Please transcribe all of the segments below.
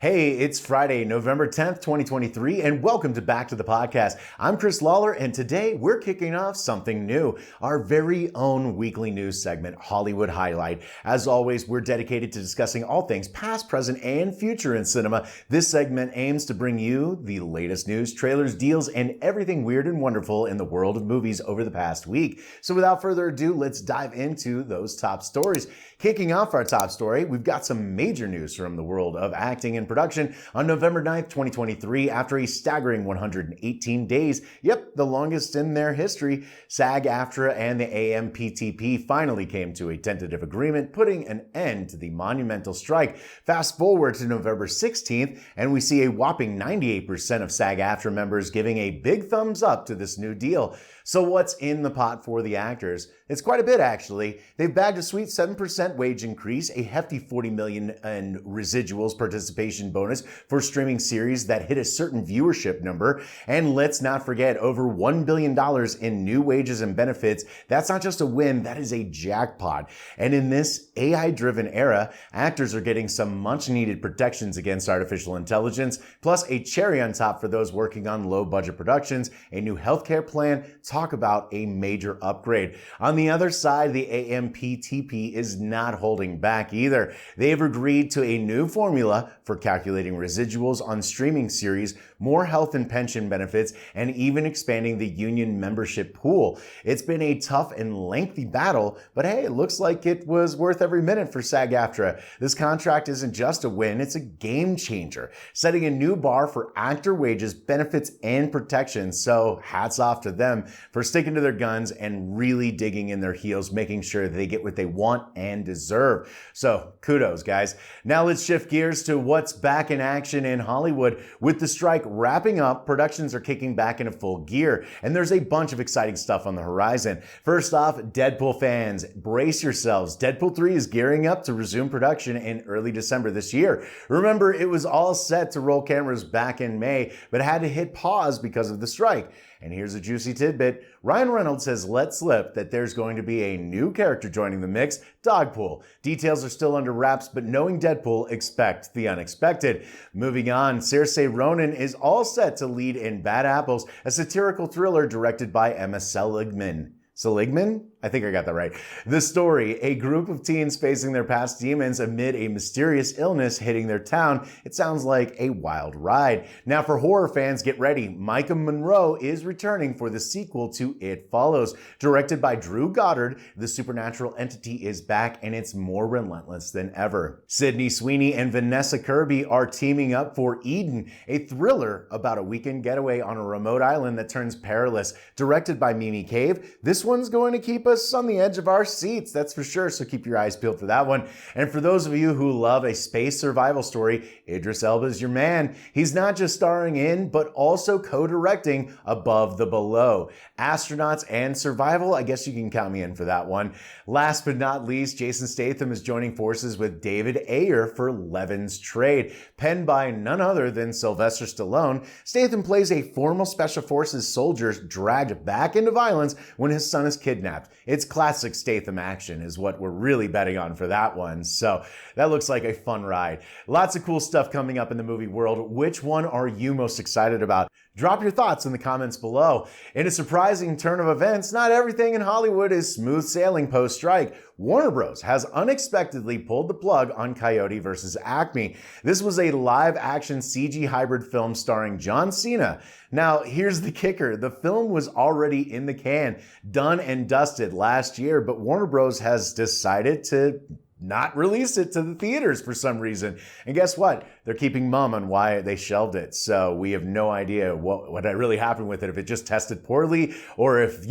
Hey, it's Friday, November 10th, 2023, and welcome to Back to the Podcast. I'm Chris Lawler, and today we're kicking off something new, our very own weekly news segment, Hollywood Highlight. As always, we're dedicated to discussing all things past, present, and future in cinema. This segment aims to bring you the latest news, trailers, deals, and everything weird and wonderful in the world of movies over the past week. So without further ado, let's dive into those top stories. Kicking off our top story, we've got some major news from the world of acting and production. On November 9th, 2023, after a staggering 118 days, the longest in their history, SAG-AFTRA and the AMPTP finally came to a tentative agreement, putting an end to the monumental strike. Fast forward to November 16th, and we see a whopping 98% of SAG-AFTRA members giving a big thumbs up to this new deal. So what's in the pot for the actors? It's quite a bit, actually. They've bagged a sweet 7% wage increase, a hefty $40 million in residuals participation bonus for streaming series that hit a certain viewership number, and let's not forget over $1 billion in new wages and benefits. That's not just a win, that is a jackpot. And in this AI-driven era, actors are getting some much-needed protections against artificial intelligence, plus a cherry on top for those working on low-budget productions, a new healthcare plan. Talk about a major upgrade. On the other side, the AMPTP is not holding back either. They've agreed to a new formula for calculating residuals on streaming series, more health and pension benefits, and even expanding the union membership pool. It's been a tough and lengthy battle, but hey, it looks like it was worth every minute for SAG-AFTRA. This contract isn't just a win, it's a game changer, setting a new bar for actor wages, benefits, and protections. So hats off to them for sticking to their guns and really digging in their heels, making sure they get what they want and deserve. So kudos, guys. Now let's shift gears to what's back in action in Hollywood. With the strike wrapping up, productions are kicking back into full gear, and there's a bunch of exciting stuff on the horizon. First off, Deadpool fans, brace yourselves. Deadpool 3 is gearing up to resume production in early December this year. Remember, it was all set to roll cameras back in May, but had to hit pause because of the strike. And here's a juicy tidbit. Ryan Reynolds has let slip that there's going to be a new character joining the mix, Dogpool. Details are still under wraps, but knowing Deadpool, expect the unexpected. Moving on, Saoirse Ronan is all set to lead in Bad Apples, a satirical thriller directed by Emma Seligman. Seligman? I think I got that right. The story, a group of teens facing their past demons amid a mysterious illness hitting their town. It sounds like a wild ride. Now for horror fans, get ready. Micah Monroe is returning for the sequel to It Follows. Directed by Drew Goddard, the supernatural entity is back and it's more relentless than ever. Sydney Sweeney and Vanessa Kirby are teaming up for Eden, a thriller about a weekend getaway on a remote island that turns perilous. Directed by Mimi Cave, this one's going to keep us on the edge of our seats, that's for sure, so keep your eyes peeled for that one. And for those of you who love a space survival story, Idris Elba is your man. He's not just starring in, but also co-directing Above the Below. Astronauts and survival, I guess you can count me in for that one. Last but not least, Jason Statham is joining forces with David Ayer for Levin's Trade. Penned by none other than Sylvester Stallone, Statham plays a former Special Forces soldier dragged back into violence when his son is kidnapped. It's classic Statham action is what we're really betting on for that one. So that looks like a fun ride. Lots of cool stuff coming up in the movie world. Which one are you most excited about? Drop your thoughts in the comments below. In a surprising turn of events, not everything in Hollywood is smooth sailing post-strike. Warner Bros. Has unexpectedly pulled the plug on Coyote versus Acme. This was a live-action CG hybrid film starring John Cena. Now, here's the kicker. The film was already in the can, done and dusted last year, but Warner Bros. Has decided to not release it to the theaters for some reason. And guess what? They're keeping mum on why they shelved it. So we have no idea what really happened with it. If it just tested poorly or if,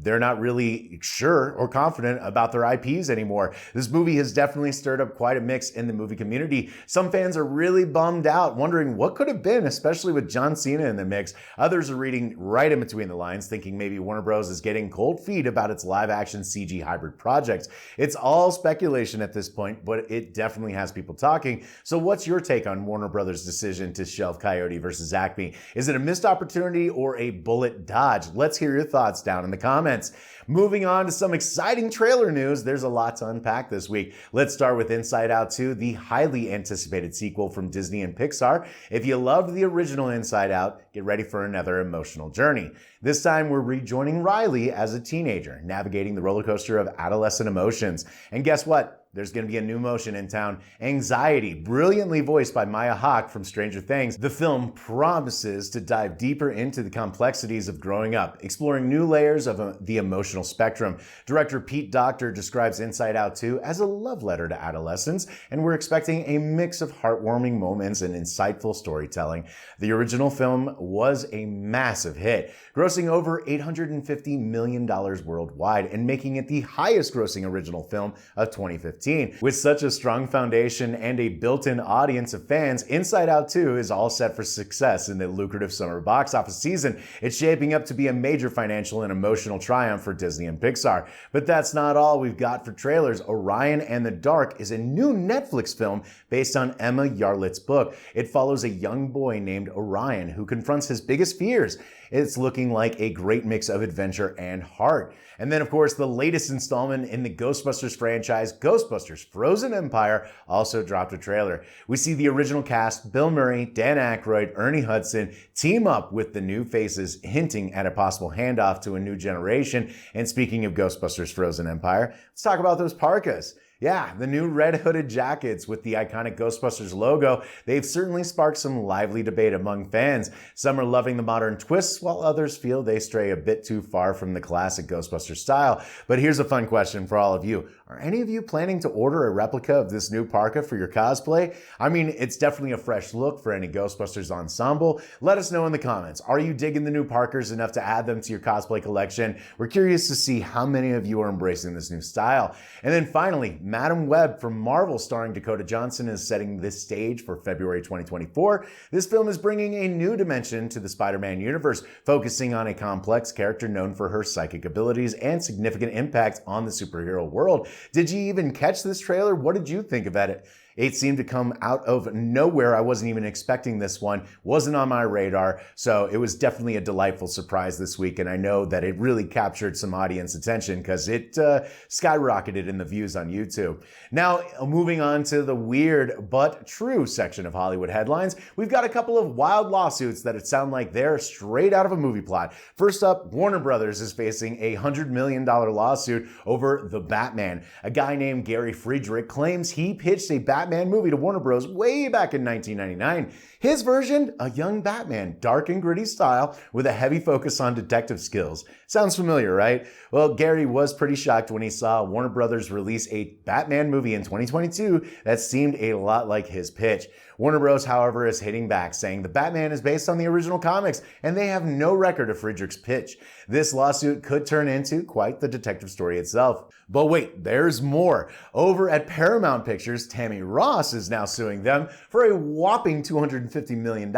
they're not really sure or confident about their IPs anymore. This movie has definitely stirred up quite a mix in the movie community. Some fans are really bummed out, wondering what could have been, especially with John Cena in the mix. Others are reading right in between the lines, thinking maybe Warner Bros. Is getting cold feet about its live-action CG hybrid projects. It's all speculation at this point, but it definitely has people talking. So what's your take on Warner Bros.' decision to shelve Coyote versus Acme? Is it a missed opportunity or a bullet dodge? Let's hear your thoughts down in the comments. comments. Moving on to some exciting trailer news, there's a lot to unpack this week. Let's start with Inside Out 2, the highly anticipated sequel from Disney and Pixar. If you loved the original Inside Out, get ready for another emotional journey. This time we're rejoining Riley as a teenager, navigating the roller coaster of adolescent emotions. And guess what? There's going to be a new emotion in town, anxiety, brilliantly voiced by Maya Hawke from Stranger Things. The film promises to dive deeper into the complexities of growing up, exploring new layers of the emotional spectrum. Director Pete Docter describes Inside Out 2 as a love letter to adolescence, and we're expecting a mix of heartwarming moments and insightful storytelling. The original film was a massive hit, grossing over $850 million worldwide and making it the highest grossing original film of 2015. With such a strong foundation and a built-in audience of fans, Inside Out 2 is all set for success in the lucrative summer box office season. It's shaping up to be a major financial and emotional triumph for Disney and Pixar. But that's not all we've got for trailers. Orion and the Dark is a new Netflix film based on Emma Yarlitt's book. It follows a young boy named Orion who confronts his biggest fears. It's looking like a great mix of adventure and heart. And then, of course, the latest installment in the Ghostbusters franchise, Ghostbusters Frozen Empire, also dropped a trailer. We see the original cast, Bill Murray, Dan Aykroyd, Ernie Hudson, team up with the new faces, hinting at a possible handoff to a new generation. And speaking of Ghostbusters Frozen Empire, let's talk about those parkas. Yeah, the new red hooded jackets with the iconic Ghostbusters logo, they've certainly sparked some lively debate among fans. Some are loving the modern twists, while others feel they stray a bit too far from the classic Ghostbusters style. But here's a fun question for all of you. Are any of you planning to order a replica of this new parka for your cosplay? I mean, it's definitely a fresh look for any Ghostbusters ensemble. Let us know in the comments. Are you digging the new parkas enough to add them to your cosplay collection? We're curious to see how many of you are embracing this new style. And then finally, Madam Webb from Marvel starring Dakota Johnson is setting this stage for February 2024. This film is bringing a new dimension to the Spider-Man universe, focusing on a complex character known for her psychic abilities and significant impact on the superhero world. Did you even catch this trailer? What did you think about it? It seemed to come out of nowhere. I wasn't even expecting this one. Wasn't on my radar. So it was definitely a delightful surprise this week. And I know that it really captured some audience attention because it skyrocketed in the views on YouTube. Now, moving on to the weird but true section of Hollywood headlines, we've got a couple of wild lawsuits that sound like they're straight out of a movie plot. First up, Warner Brothers is facing a $100 million lawsuit over The Batman. A guy named Gary Friedrich claims he pitched a Batman movie to Warner Bros. Way back in 1999. His version, a young Batman, dark and gritty style with a heavy focus on detective skills. Sounds familiar, right? Well, Gary was pretty shocked when he saw Warner Bros. Release a Batman movie in 2022 that seemed a lot like his pitch. Warner Bros., however, is hitting back, saying the Batman is based on the original comics, and they have no record of Friedrich's pitch. This lawsuit could turn into quite the detective story itself. But wait, there's more. Over at Paramount Pictures, Tammy Ross is now suing them for a whopping $250 million.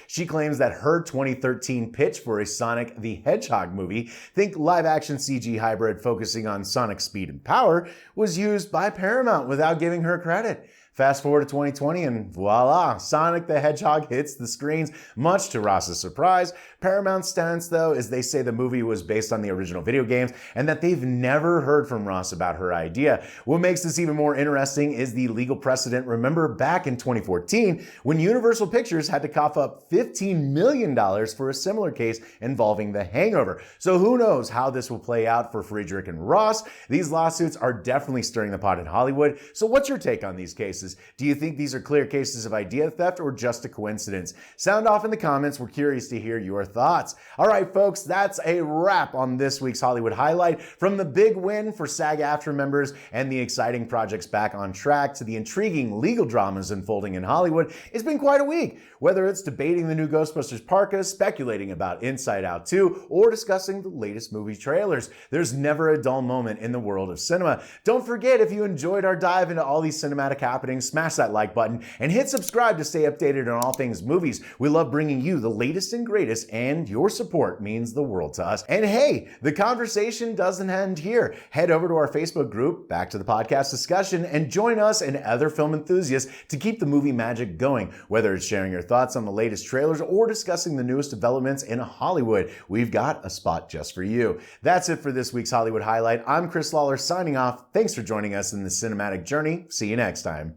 She claims that her 2013 pitch for a Sonic the Hedgehog movie, think live-action CG hybrid focusing on Sonic's speed and power, was used by Paramount without giving her credit. Fast forward to 2020 and voila, Sonic the Hedgehog hits the screens, much to Ross's surprise. Paramount's stance, though, is they say the movie was based on the original video games and that they've never heard from Ross about her idea. What makes this even more interesting is the legal precedent. Remember back in 2014 when Universal Pictures had to cough up $15 million for a similar case involving The Hangover. So who knows how this will play out for Friedrich and Ross. These lawsuits are definitely stirring the pot in Hollywood. So what's your take on these cases? Do you think these are clear cases of idea theft or just a coincidence? Sound off in the comments. We're curious to hear your thoughts. All right, folks, that's a wrap on this week's Hollywood Highlight. From the big win for SAG-AFTRA members and the exciting projects back on track to the intriguing legal dramas unfolding in Hollywood, it's been quite a week. Whether it's debating the new Ghostbusters Parkas, speculating about Inside Out 2, or discussing the latest movie trailers, there's never a dull moment in the world of cinema. Don't forget, if you enjoyed our dive into all these cinematic happenings happening, smash that like button, and hit subscribe to stay updated on all things movies. We love bringing you the latest and greatest, and your support means the world to us. And hey, the conversation doesn't end here. Head over to our Facebook group, Back to the Podcast Discussion, and join us and other film enthusiasts to keep the movie magic going. Whether it's sharing your thoughts on the latest trailers or discussing the newest developments in Hollywood, we've got a spot just for you. That's it for this week's Hollywood Highlight. I'm Chris Lawler signing off. Thanks for joining us in the cinematic journey. See you next time.